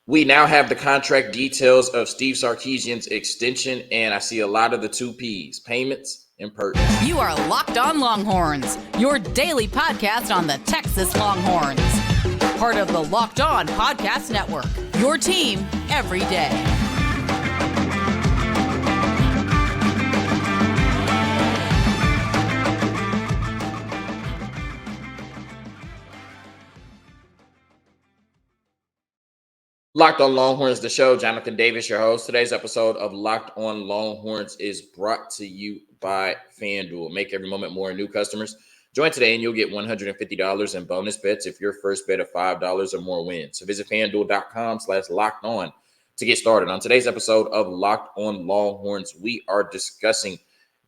We now have the contract details of Steve Sarkisian's extension, and I see a lot of the two P's, payments and perks. You are Locked On Longhorns, your daily podcast on the Texas Longhorns. Part of the Locked On Podcast Network, your team every day. Locked On Longhorns, the show. Jonathan Davis, your host. Today's episode of Locked On Longhorns is brought to you by FanDuel. Make every moment more. New customers, join today and you'll get $150 in bonus bets if your first bet of $5 or more wins. So visit FanDuel.com/locked on to get started. On today's episode of Locked On Longhorns, we are discussing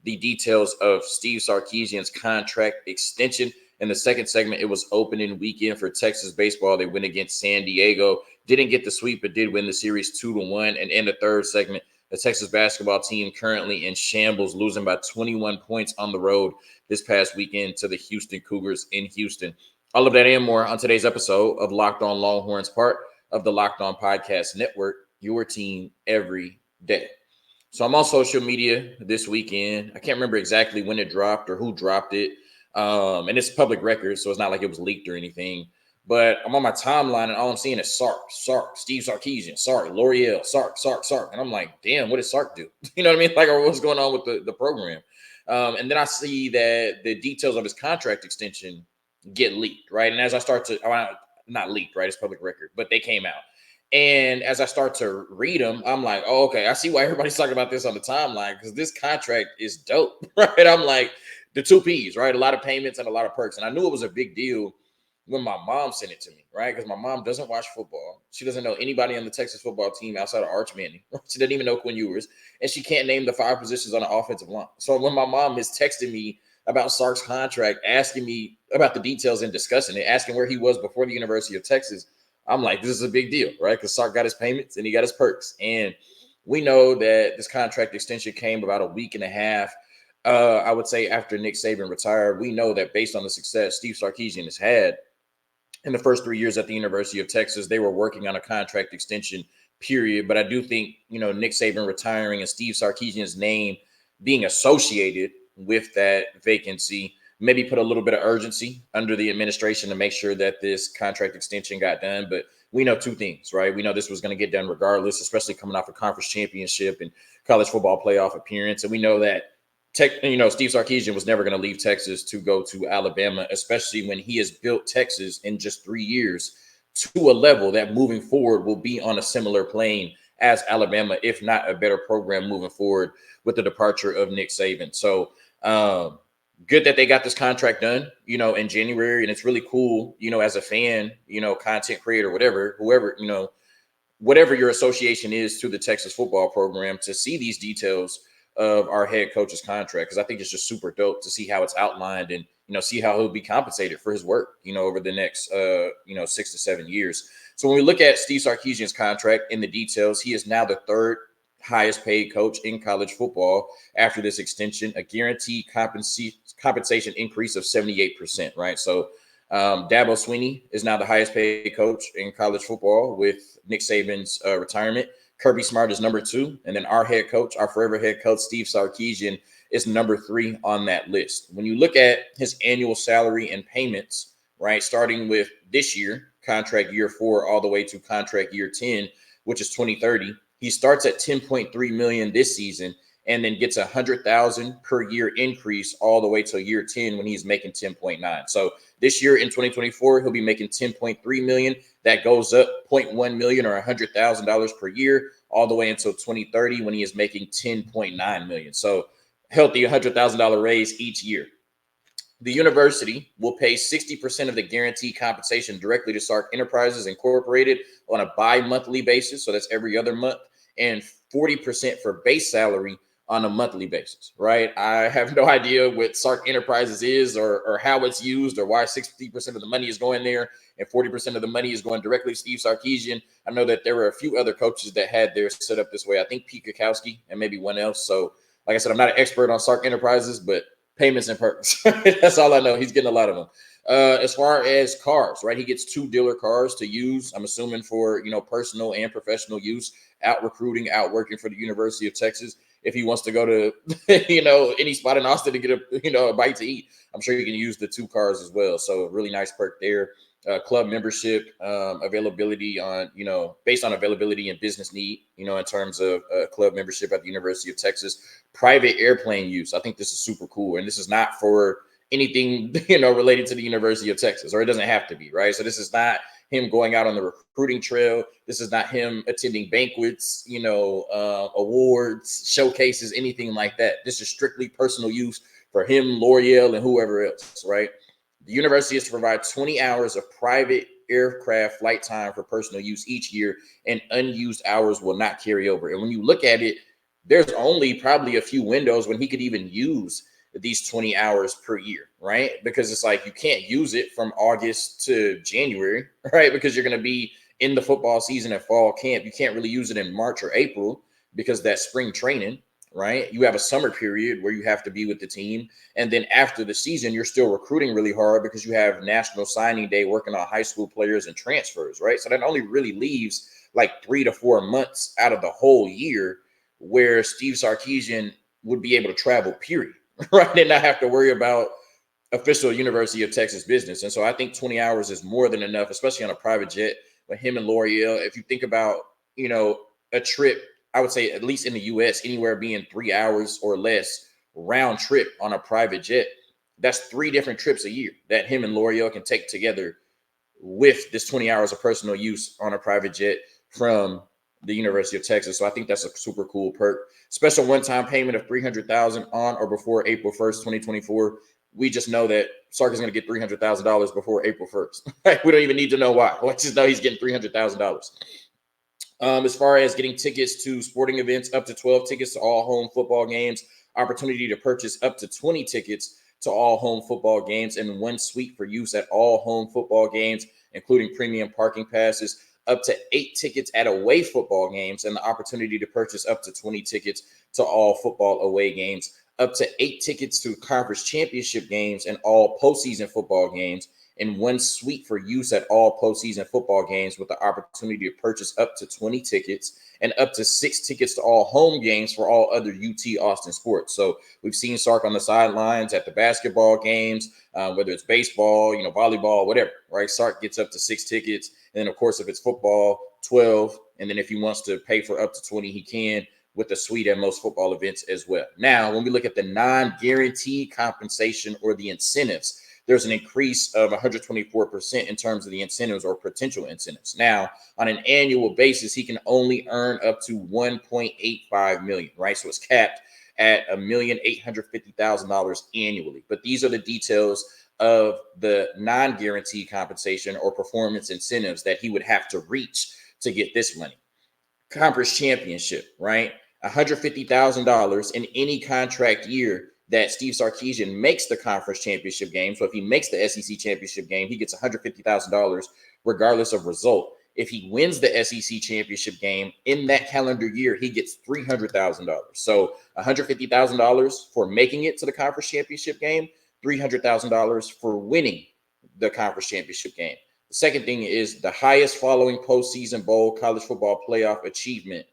the details of Steve Sarkisian's contract extension. In the second segment, it was opening weekend for Texas baseball. They went against San Diego. Didn't get the sweep, but did win the series 2-1. And in the third segment, the Texas basketball team currently in shambles, losing by 21 points on the road this past weekend to the Houston Cougars in Houston. All of that and more on today's episode of Locked On Longhorns, part of the Locked On Podcast Network, your team every day. So I'm on social media this weekend. I can't remember exactly when it dropped or who dropped it. And it's public record, so it's not like it was leaked or anything. But I'm on my timeline, and all I'm seeing is Sark, Steve Sarkisian, Sark, L'Oreal, Sark. And I'm like, damn, what did Sark do? You know what I mean? Like, or what's going on with the program? And then I see that the details of his contract extension get leaked, right? And as I start to, not leaked, right? It's public record, but they came out. And as I start to read them, I'm like, oh, okay, I see why everybody's talking about this on the timeline, because this contract is dope, right? I'm like, the two P's, right? A lot of payments and a lot of perks. And I knew it was a big deal when my mom sent it to me, right? Because my mom doesn't watch football. She doesn't know anybody on the Texas football team outside of Arch Manning. She doesn't even know Quinn Ewers. And she can't name the 5 positions on the offensive line. So when my mom is texting me about Sark's contract, asking me about the details and discussing it, asking where he was before the University of Texas, I'm like, this is a big deal, right? Because Sark got his payments and he got his perks. And we know that this contract extension came about a week and a half, I would say, after Nick Saban retired. We know that based on the success Steve Sarkisian has had in the first 3 years at the University of Texas, they were working on a contract extension period. But I do think, Nick Saban retiring and Steve Sarkisian's name being associated with that vacancy maybe put a little bit of urgency under the administration to make sure that this contract extension got done. But we know two things, right? We know this was going to get done regardless, especially coming off a conference championship and college football playoff appearance. And we know that Steve Sarkisian was never going to leave Texas to go to Alabama, especially when he has built Texas in just 3 years to a level that moving forward will be on a similar plane as Alabama, if not a better program moving forward with the departure of Nick Saban. So good that they got this contract done, in January. And it's really cool, as a fan, content creator, whatever your association is to the Texas football program, to see these details of our head coach's contract, because I think it's just super dope to see how it's outlined and, see how he'll be compensated for his work, over the next, 6 to 7 years. So when we look at Steve Sarkisian's contract in the details, he is now the third highest paid coach in college football after this extension, a guaranteed compensation increase of 78%, right? So Dabo Swinney is now the highest paid coach in college football with Nick Saban's retirement. Kirby Smart is number 2. And then our head coach, our forever head coach, Steve Sarkisian, is number 3 on that list. When you look at his annual salary and payments, right, starting with this year, contract year 4, all the way to contract year 10, which is 2030, he starts at $10.3 million this season and then gets $100,000 per year increase all the way till year 10 when he's making 10.9. So this year in 2024, he'll be making $10.3 million. That goes up $0.1 million or $100,000 per year all the way until 2030 when he is making $10.9 million. So healthy $100,000 raise each year. The university will pay 60% of the guaranteed compensation directly to Sark Enterprises Incorporated on a bi-monthly basis. So that's every other month, and 40% for base salary on a monthly basis, right? I have no idea what Sark Enterprises is or how it's used or why 60% of the money is going there and 40% of the money is going directly to Steve Sarkisian. I know that there were a few other coaches that had theirs set up this way. I think Pete Kukowski and maybe one else. So like I said, I'm not an expert on Sark Enterprises, but payments and perks. That's all I know. He's getting a lot of them. As far as cars, right? He gets 2 dealer cars to use. I'm assuming for, personal and professional use, out recruiting, out working for the University of Texas. If he wants to go to, any spot in Austin to get a bite to eat, I'm sure you can use the 2 cars as well. So really nice perk there. Club membership, availability on, based on availability and business need, in terms of club membership at the University of Texas. Private airplane use. I think this is super cool. And this is not for anything, related to the University of Texas, or it doesn't have to be, right? So this is not him going out on the recruiting trail. This is not him attending banquets, awards, showcases, anything like that. This is strictly personal use for him, L'Oreal, and whoever else, right? The university is to provide 20 hours of private aircraft flight time for personal use each year, and unused hours will not carry over. And when you look at it, there's only probably a few windows when he could even use these 20 hours per year, right? Because it's like you can't use it from August to January, right? Because you're going to be in the football season at fall camp. You can't really use it in March or April because that's spring training, right? You have a summer period where you have to be with the team. And then after the season, you're still recruiting really hard because you have National Signing Day working on high school players and transfers, right? So that only really leaves like 3 to 4 months out of the whole year where Steve Sarkisian would be able to travel, period. Right, and not have to worry about official University of Texas business. And so I think 20 hours is more than enough, especially on a private jet with him and L'Oreal. If you think about, a trip, I would say at least in the US, anywhere being 3 hours or less round trip on a private jet, that's 3 different trips a year that him and L'Oreal can take together with this 20 hours of personal use on a private jet from the University of Texas. So I think that's a super cool perk. Special one-time payment of $300,000 on or before April 1st, 2024. We just know that Sark is going to get $300,000 before April 1st. Right? We don't even need to know why. Let's just know he's getting $300,000. As far as getting tickets to sporting events, up to 12 tickets to all home football games, opportunity to purchase up to 20 tickets to all home football games, and 1 suite for use at all home football games, including premium parking passes, up to 8 tickets at away football games, and the opportunity to purchase up to 20 tickets to all football away games, up to 8 tickets to conference championship games and all postseason football games, and 1 suite for use at all postseason football games with the opportunity to purchase up to 20 tickets, and up to 6 tickets to all home games for all other UT Austin sports. So we've seen Sark on the sidelines at the basketball games, whether it's baseball, volleyball, whatever, right? Sark gets up to 6 tickets. And then, of course, if it's football, 12. And then if he wants to pay for up to 20, he can, with a suite at most football events as well. Now, when we look at the non-guaranteed compensation or the incentives, there's an increase of 124% in terms of the incentives or potential incentives. Now, on an annual basis, he can only earn up to $1.85 million, right? So it's capped at $1,850,000 annually. But these are the details of the non-guaranteed compensation or performance incentives that he would have to reach to get this money. Conference championship, right? $150,000 in any contract year that Steve Sarkisian makes the conference championship game. So if he makes the SEC championship game, he gets $150,000 regardless of result. If he wins the SEC championship game in that calendar year, he gets $300,000. So $150,000 for making it to the conference championship game, $300,000 for winning the conference championship game. The second thing is the highest following postseason bowl college football playoff achievement.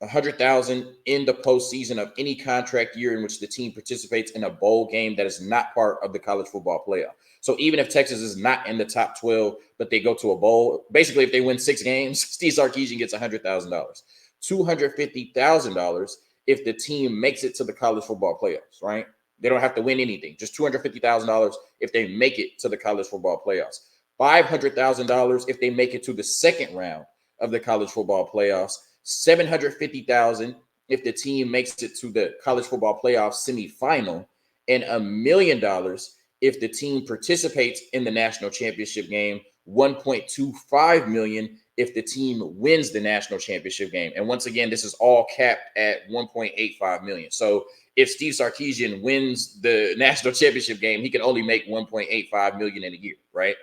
$100,000 in the postseason of any contract year in which the team participates in a bowl game that is not part of the college football playoff. So even if Texas is not in the top 12, but they go to a bowl, basically if they win 6 games, Steve Sarkisian gets $100,000. $250,000 if the team makes it to the college football playoffs, right? They don't have to win anything, just $250,000 if they make it to the college football playoffs. $500,000 if they make it to the second round of the college football playoffs. $750,000 if the team makes it to the college football playoff semifinal, and $1 million if the team participates in the national championship game. $1.25 million if the team wins the national championship game. And once again, this is all capped at $1.85 million. So if Steve Sarkisian wins the national championship game, he can only make $1.85 million in a year, right?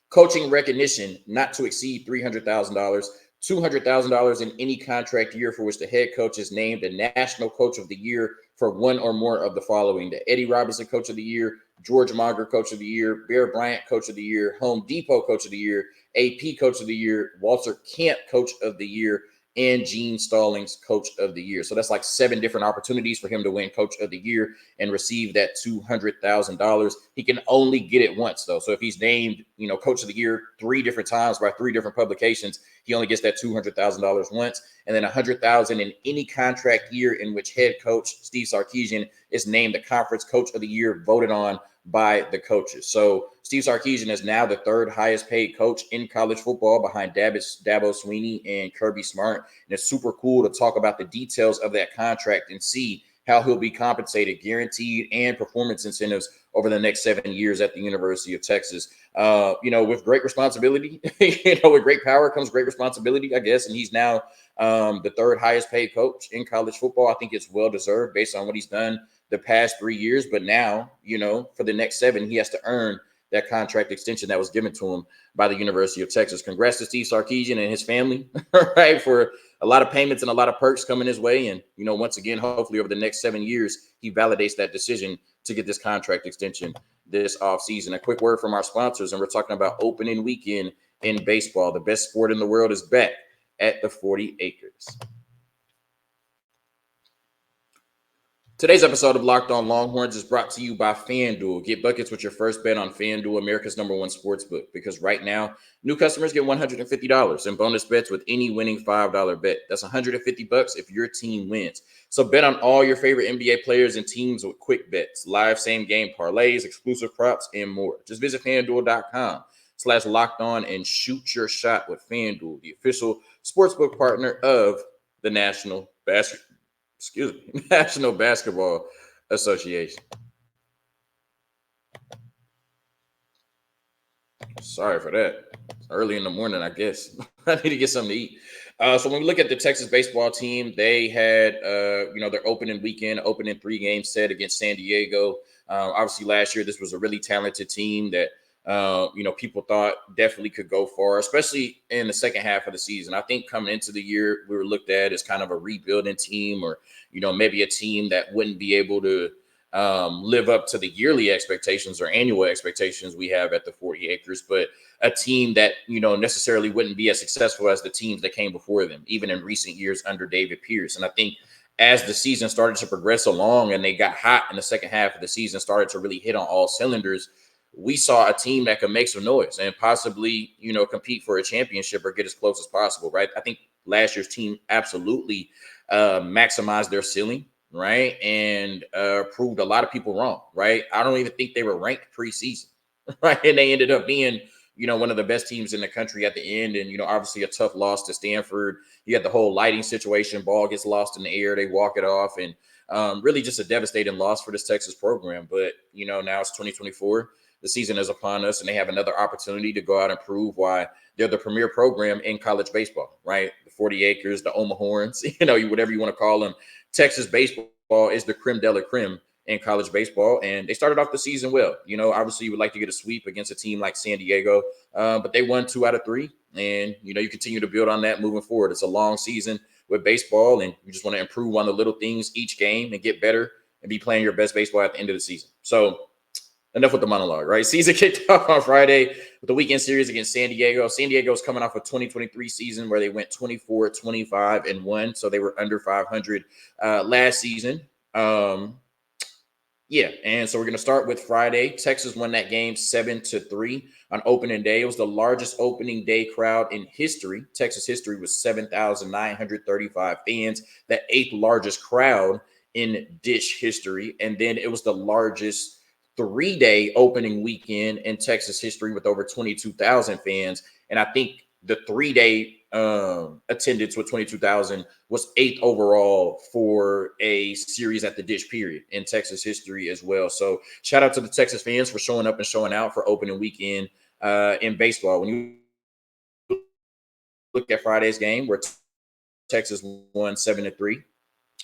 Coaching recognition not to exceed $300,000. $200,000 in any contract year for which the head coach is named the National Coach of the Year for one or more of the following: the Eddie Robinson Coach of the Year, George Monger, Coach of the Year, Bear Bryant, Coach of the Year, Home Depot, Coach of the Year, AP, Coach of the Year, Walter Camp, Coach of the Year, and Gene Stallings, Coach of the Year. So that's like 7 different opportunities for him to win Coach of the Year and receive that $200,000. He can only get it once, though. So if he's named, Coach of the Year 3 different times by 3 different publications, he only gets that $200,000 once, and then $100,000 in any contract year in which head coach Steve Sarkisian is named the Conference Coach of the Year, voted on by the coaches. So Steve Sarkisian is now the 3rd highest paid coach in college football, behind Dabo Swinney and Kirby Smart. And it's super cool to talk about the details of that contract and see how he'll be compensated, guaranteed, and performance incentives over the next 7 years at the University of Texas. With great responsibility, with great power comes great responsibility, I guess. And he's now the 3rd highest paid coach in college football. I think it's well deserved based on what he's done the past 3 years. But now, for the next 7, he has to earn that contract extension that was given to him by the University of Texas. Congrats to Steve Sarkisian and his family, right, for a lot of payments and a lot of perks coming his way. And, once again, hopefully over the next 7 years, he validates that decision to get this contract extension this offseason. A quick word from our sponsors, and we're talking about opening weekend in baseball. The best sport in the world is back at the 40 acres. Today's episode of Locked On Longhorns is brought to you by FanDuel. Get buckets with your first bet on FanDuel, America's #1 sportsbook, because right now, new customers get $150 in bonus bets with any winning $5 bet. That's $150 if your team wins. So bet on all your favorite NBA players and teams with quick bets, live same-game parlays, exclusive props, and more. Just visit FanDuel.com/LockedOn and shoot your shot with FanDuel, the official sportsbook partner of the National Basketball Association. Sorry for that. It's early in the morning, I guess. I need to get something to eat. So when we look at the Texas baseball team, they had, their opening 3-game set against San Diego. Obviously, last year, this was a really talented team that, people thought definitely could go far, especially in the second half of the season. I think coming into the year, we were looked at as kind of a rebuilding team, or, maybe a team that wouldn't be able to live up to the yearly expectations or annual expectations we have at the 40 acres, but a team that, necessarily wouldn't be as successful as the teams that came before them, even in recent years under David Pierce. And I think as the season started to progress along and they got hot in the second half of the season, started to really hit on all cylinders, we saw a team that could make some noise and possibly, compete for a championship or get as close as possible, right? I think last year's team absolutely maximized their ceiling, right? And proved a lot of people wrong, right? I don't even think they were ranked preseason, right? And they ended up being, one of the best teams in the country at the end. And, obviously a tough loss to Stanford. You had the whole lighting situation, ball gets lost in the air, they walk it off, and really just a devastating loss for this Texas program. But, now it's 2024. The season is upon us, and they have another opportunity to go out and prove why they're the premier program in college baseball, right? The 40 acres, the Longhorns, whatever you want to call them. Texas baseball is the creme de la creme in college baseball, and they started off the season well. Obviously you would like to get a sweep against a team like San Diego, but they won 2 out of 3, and, you continue to build on that moving forward. It's a long season with baseball, and you just want to improve on the little things each game and get better and be playing your best baseball at the end of the season. So enough with the monologue, right? Season kicked off on Friday with the weekend series against San Diego. San Diego's coming off a 2023 season where they went 24-25-1, so they were under 500 last season. And so we're going to start with Friday. Texas won that game 7-3 on opening day. It was the largest opening day crowd in history. Texas history was 7,935 fans, the 8th largest crowd in Dish history. And then it was the largest 3-day opening weekend in Texas history with over 22,000 fans. And I think the 3-day attendance with 22,000 was 8th overall for a series at the Dish period in Texas history as well. So shout out to the Texas fans for showing up and showing out for opening weekend in baseball. When you look at Friday's game where Texas won 7-3,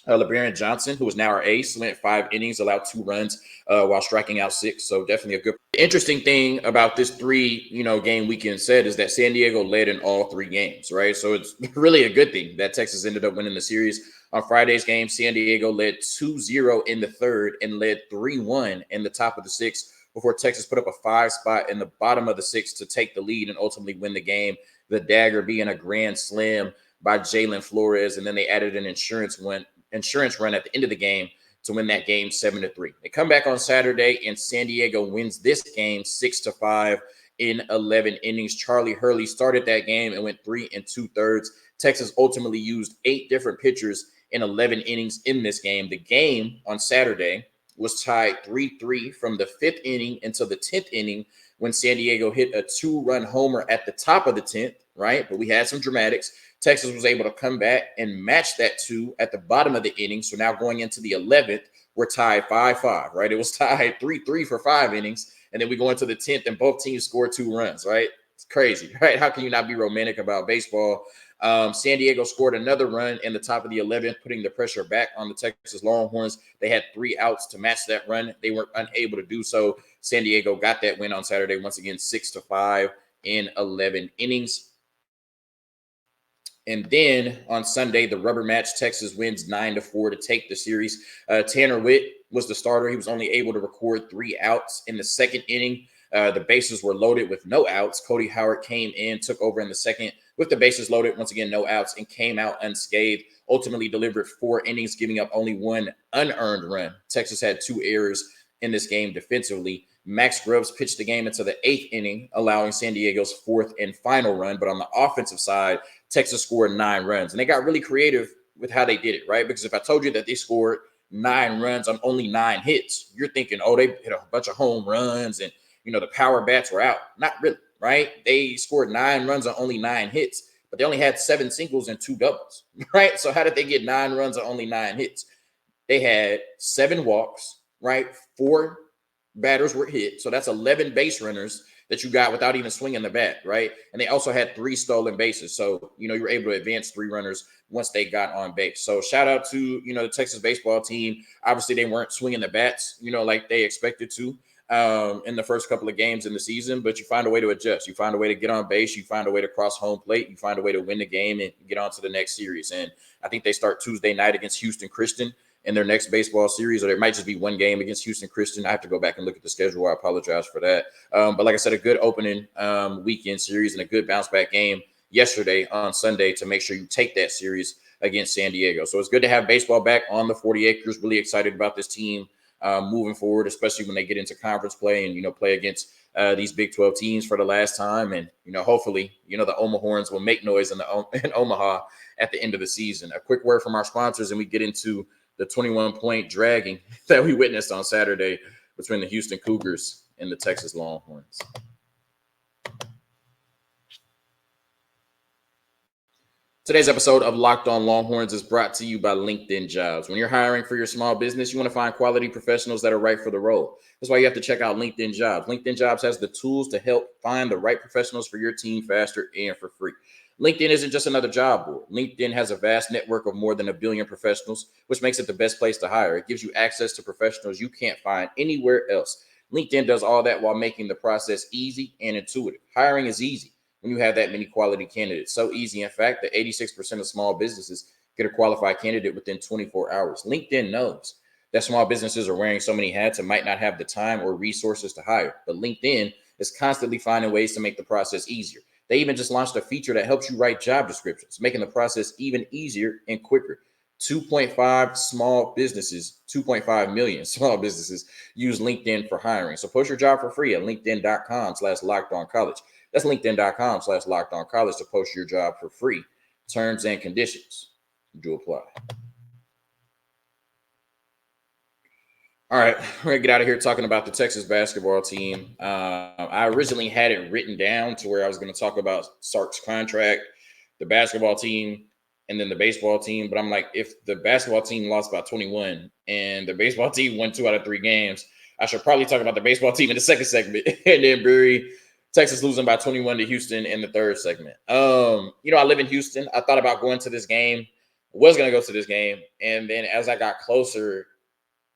LeBaron Johnson, who is now our ace, went 5 innings, allowed 2 runs while striking out 6. So definitely a good. Interesting thing about this 3-game weekend set is that San Diego led in all 3 games, right? So it's really a good thing that Texas ended up winning the series. On Friday's game, San Diego led 2-0 in the 3rd and led 3-1 in the top of the 6th before Texas put up a 5 spot in the bottom of the 6th to take the lead and ultimately win the game. The dagger being a grand slam by Jalen Flores, and then they added an insurance run at the end of the game to win that game 7-3. They come back on Saturday, and San Diego wins this game 6-5 in 11 innings. Charlie Hurley started that game and went 3 2/3. Texas ultimately used 8 different pitchers in 11 innings in this game. The game on Saturday was tied 3-3 from the 5th inning until the 10th inning when San Diego hit a 2-run homer at the top of the 10th, right? But we had some dramatics. Texas was able to come back and match that 2 at the bottom of the inning. So now going into the 11th, we're tied 5-5, right? It was tied 3-3 for 5 innings. And then we go into the 10th and both teams scored 2 runs, right? It's crazy, right? How can you not be romantic about baseball? San Diego scored another run in the top of the 11th, putting the pressure back on the Texas Longhorns. They had 3 outs to match that run. They were unable to do so. San Diego got that win on Saturday, once again, 6-5 in 11 innings. And then on Sunday, the rubber match, Texas wins 9-4 to take the series. Tanner Witt was the starter. He was only able to record 3 outs in the 2nd inning. The bases were loaded with no outs. Cody Howard came in, took over in the 2nd with the bases loaded, once again, no outs, and came out unscathed. Ultimately delivered 4 innings, giving up only 1 unearned run. Texas had 2 errors in this game defensively. Max Grubbs pitched the game into the 8th inning, allowing San Diego's 4th and final run. But on the offensive side, Texas scored 9 runs. And they got really creative with how they did it, right? Because if I told you that they scored 9 runs on only 9 hits, you're thinking, oh, they hit a bunch of home runs and, the power bats were out. Not really, right? They scored 9 runs on only 9 hits, but they only had 7 singles and 2 doubles, right? So how did they get 9 runs on only 9 hits? They had 7 walks, right? 4 batters were hit. So that's 11 base runners that you got without even swinging the bat, right? And they also had 3 stolen bases. So, you were able to advance 3 runners once they got on base. So shout out to, the Texas baseball team. Obviously, they weren't swinging the bats, like they expected to in the first couple of games in the season, but you find a way to adjust. You find a way to get on base. You find a way to cross home plate. You find a way to win the game and get on to the next series. And I think they start Tuesday night against Houston Christian in their next baseball series, or there might just be 1 game against Houston Christian. I have to go back and look at the schedule. I apologize for that. But like I said, a good opening weekend series and a good bounce back game yesterday on Sunday to make sure you take that series against San Diego. So it's good to have baseball back on the 40 acres. Really excited about this team moving forward, especially when they get into conference play and, play against these Big 12 teams for the last time. And, hopefully, the Omaha will make noise in Omaha at the end of the season. A quick word from our sponsors, and we get into the 21-point dragging that we witnessed on Saturday between the Houston Cougars and the Texas Longhorns. Today's episode of Locked On Longhorns is brought to you by LinkedIn Jobs. When you're hiring for your small business, you want to find quality professionals that are right for the role. That's why you have to check out LinkedIn Jobs. LinkedIn Jobs has the tools to help find the right professionals for your team faster and for free. LinkedIn isn't just another job board. LinkedIn has a vast network of more than 1 billion professionals, which makes it the best place to hire. It gives you access to professionals you can't find anywhere else. LinkedIn does all that while making the process easy and intuitive. Hiring is easy when you have that many quality candidates. So easy, in fact, that 86% of small businesses get a qualified candidate within 24 hours. LinkedIn knows that small businesses are wearing so many hats and might not have the time or resources to hire. But LinkedIn is constantly finding ways to make the process easier. They even just launched a feature that helps you write job descriptions, making the process even easier and quicker. 2.5 million small businesses use LinkedIn for hiring. So post your job for free at linkedin.com/lockedoncollege. That's linkedin.com/lockedoncollege to post your job for free. Terms and conditions do apply. All right, we're going to get out of here talking about the Texas basketball team. I originally had it written down to where I was going to talk about Sark's contract, the basketball team, and then the baseball team. But I'm like, if the basketball team lost by 21 and the baseball team won 2 out of 3 games, I should probably talk about the baseball team in the second segment and then bury Texas losing by 21 to Houston in the third segment. I live in Houston. I thought about going to this game, was going to go to this game. And then as I got closer,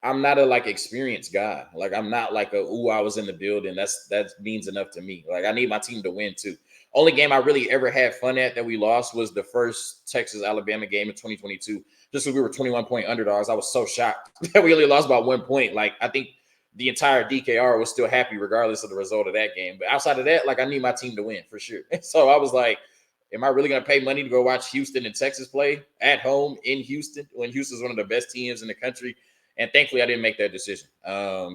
I'm not a experienced guy. I'm not I was in the building. That means enough to me. I need my team to win too. Only game I really ever had fun at that we lost was the first Texas-Alabama game in 2022. Just because we were 21-point underdogs, I was so shocked that we only lost by 1 point. I think the entire DKR was still happy regardless of the result of that game. But outside of that, like, I need my team to win for sure. So I was like, am I really going to pay money to go watch Houston and Texas play at home in Houston when Houston's one of the best teams in the country? And thankfully, I didn't make that decision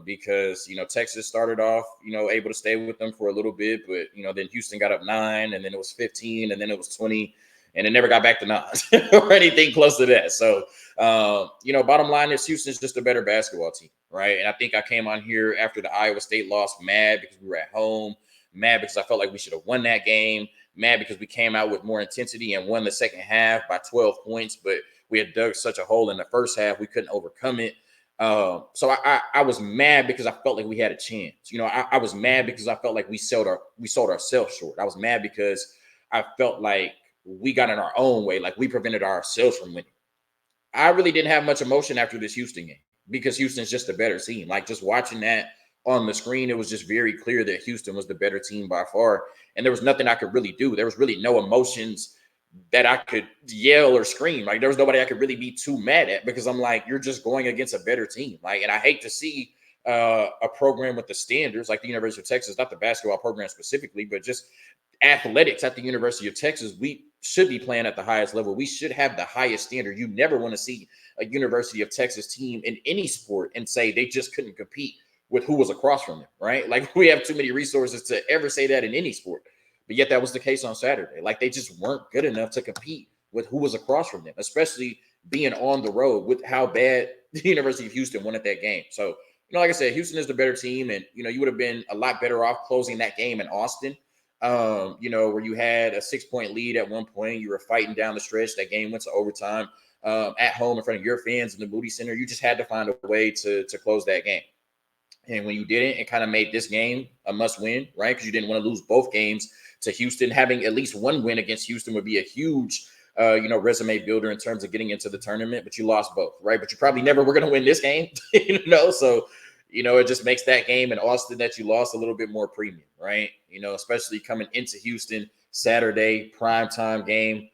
because, Texas started off, able to stay with them for a little bit. But, then Houston got up 9, and then it was 15, and then it was 20, and it never got back to 9 or anything close to that. So, bottom line is Houston's just a better basketball team, right? And I think I came on here after the Iowa State loss mad because we were at home, mad because I felt like we should have won that game, mad because we came out with more intensity and won the second half by 12 points, but we had dug such a hole in the first half, we couldn't overcome it. So I was mad because I felt like we had a chance. I was mad because I felt like we sold ourselves short. I was mad because I felt like we got in our own way, like we prevented ourselves from winning. I really didn't have much emotion after this Houston game because Houston's just a better team. Like, just watching that on the screen, it was just very clear that Houston was the better team by far, and there was nothing I could really do. There was really no emotions that I could yell or scream. Like, there was nobody I could really be too mad at because I'm like, you're just going against a better team. Like, and I hate to see a program with the standards like the University of Texas, not the basketball program specifically, but just athletics at the University of Texas. We should be playing at the highest level. We should have the highest standard. You never want to see a University of Texas team in any sport and say they just couldn't compete with who was across from them, right? Like, we have too many resources to ever say that in any sport. But yet that was the case on Saturday. Like, they just weren't good enough to compete with who was across from them, especially being on the road with how bad the University of Houston wanted that game. So, like I said, Houston is the better team. And, you would have been a lot better off closing that game in Austin, where you had a 6-point lead at one point. You were fighting down the stretch. That game went to overtime at home in front of your fans in the Moody Center. You just had to find a way to close that game. And when you didn't, it kind of made this game a must win, right? Because you didn't want to lose both games to Houston. Having at least one win against Houston would be a huge, resume builder in terms of getting into the tournament, but you lost both, right? But you probably never were going to win this game, So, it just makes that game in Austin that you lost a little bit more premium, right? Especially coming into Houston Saturday, primetime game.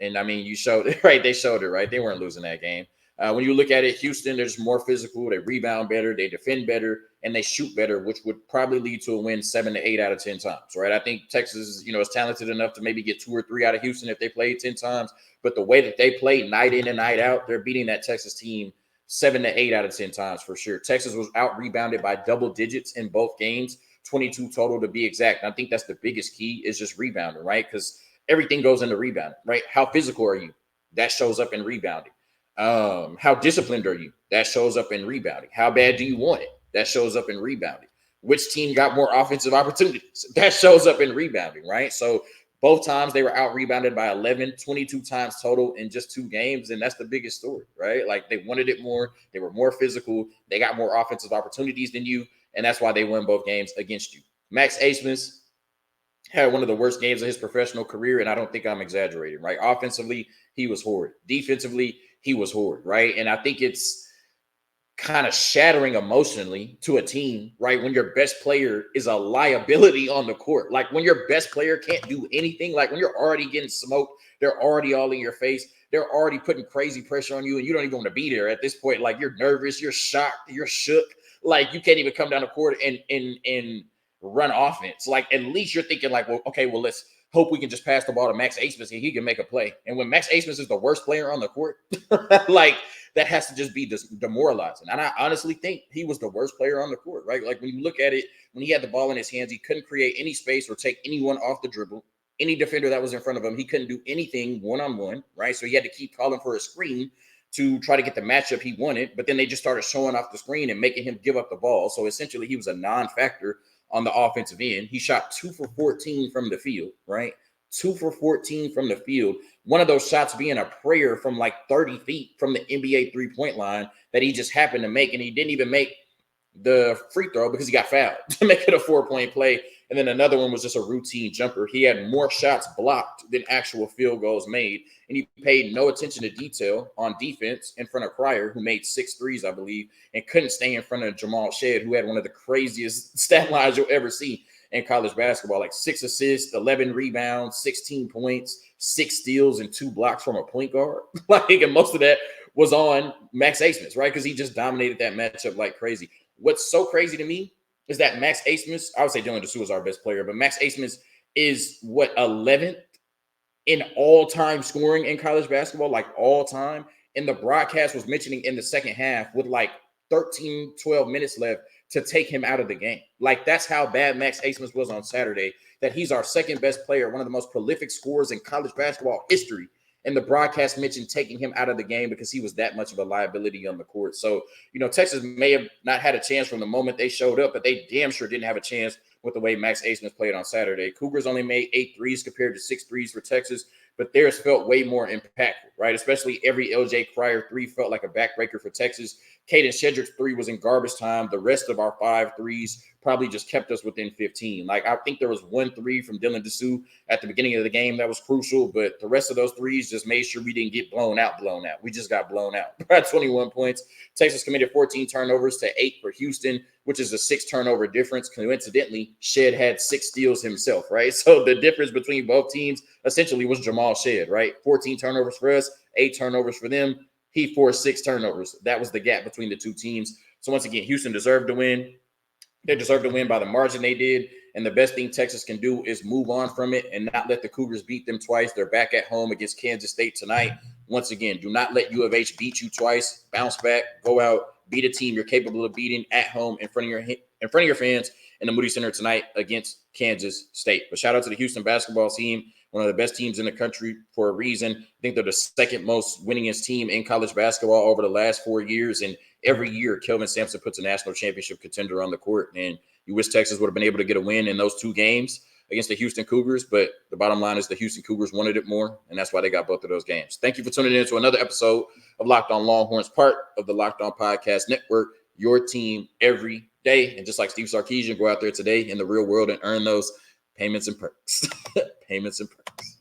And I mean, you showed it, right? They showed it, right? They weren't losing that game. When you look at it, Houston, they're just more physical. They rebound better, they defend better, and they shoot better, which would probably lead to a win 7 to 8 out of 10 times, right? I think Texas, is talented enough to maybe get 2 or 3 out of Houston if they played 10 times. But the way that they play night in and night out, they're beating that Texas team 7 to 8 out of 10 times for sure. Texas was out-rebounded by double digits in both games, 22 total to be exact. And I think that's the biggest key is just rebounding, right? Because everything goes into rebounding, right? How physical are you? That shows up in rebounding. How disciplined are you? That shows up in rebounding. How bad do you want it? That shows up in rebounding. Which team got more offensive opportunities? That shows up in rebounding, right? So both times they were out rebounded by 11, 22 times total in just 2 games. And that's the biggest story, right? Like, they wanted it more. They were more physical. They got more offensive opportunities than you. And that's why they won both games against you. Max Abmas had one of the worst games of his professional career. And I don't think I'm exaggerating, right? Offensively, he was horrid. Defensively, he was horrid, right? And I think it's kind of shattering emotionally to a team, right? When your best player is a liability on the court. Like, when your best player can't do anything, like when you're already getting smoked, they're already all in your face. They're already putting crazy pressure on you, and you don't even want to be there at this point. Like, you're nervous, you're shocked, you're shook. Like, you can't even come down the court and run offense. Like, at least you're thinking like, well, okay, well, let's hope we can just pass the ball to Max Abmas and he can make a play. And when Max Abmas is the worst player on the court, like, that has to just be demoralizing. And I honestly think he was the worst player on the court, right? Like, when you look at it, when he had the ball in his hands, he couldn't create any space or take anyone off the dribble. Any defender that was in front of him, he couldn't do anything one-on-one, right? So he had to keep calling for a screen to try to get the matchup he wanted. But then they just started showing off the screen and making him give up the ball. So essentially he was a non-factor on the offensive end. He shot 2 for 14 from the field, right? 2 for 14 from the field. One of those shots being a prayer from like 30 feet from the NBA 3-point line that he just happened to make. And he didn't even make the free throw because he got fouled to make it a 4-point play. And then another one was just a routine jumper. He had more shots blocked than actual field goals made. And he paid no attention to detail on defense in front of Cryer, who made 6 threes, I believe, and couldn't stay in front of Jamal Shead, who had one of the craziest stat lines you'll ever see in college basketball, like 6 assists, 11 rebounds, 16 points, 6 steals, and 2 blocks from a point guard. Like, and most of that was on Max Abmas, right? Because he just dominated that matchup like crazy. what's so crazy to me is that Max Asmus, I would say Dylan Dessou is our best player, but Max Asmus is 11th in all-time scoring in college basketball, like all time. And the broadcast was mentioning in the second half with like 13, 12 minutes left to take him out of the game. Like, that's how bad Max Asmus was on Saturday, that he's our second best player, one of the most prolific scorers in college basketball history. And the broadcast mentioned taking him out of the game because he was that much of a liability on the court. So, Texas may have not had a chance from the moment they showed up, but they damn sure didn't have a chance with the way Max Asmus played on Saturday. Cougars only made 8 threes compared to 6 threes for Texas, but theirs felt way more impactful, right? Especially every LJ Cryer 3 felt like a backbreaker for Texas. Caden Shedrick's 3 was in garbage time. The rest of our 5 threes probably just kept us within 15. Like, I think there was 1 3 from Dylan Dessou at the beginning of the game that was crucial, but the rest of those threes just made sure we didn't get blown out. We just got blown out. At 21 points. Texas committed 14 turnovers to 8 for Houston, which is a 6 turnover difference. Coincidentally, Shed had 6 steals himself, right? So the difference between both teams essentially was Jamal Shed, right? 14 turnovers for us, 8 turnovers for them. He forced 6 turnovers. That was the gap between the two teams. So once again, Houston deserved to win. They deserved to win by the margin they did. And the best thing Texas can do is move on from it and not let the Cougars beat them twice. They're back at home against Kansas State tonight. Once again, do not let U of H beat you twice. Bounce back, go out, beat a team you're capable of beating at home in front of your fans in the Moody Center tonight against Kansas State. But shout out to the Houston basketball team, one of the best teams in the country for a reason. I think they're the second most winningest team in college basketball over the last 4 years. And every year, Kelvin Sampson puts a national championship contender on the court. And you wish Texas would have been able to get a win in those 2 games against the Houston Cougars. But the bottom line is the Houston Cougars wanted it more, and that's why they got both of those games. Thank you for tuning in to another episode of Locked On Longhorns, part of the Locked On Podcast Network, your team every day. And just like Steve Sarkisian, go out there today in the real world and earn those payments and perks. Payments and perks.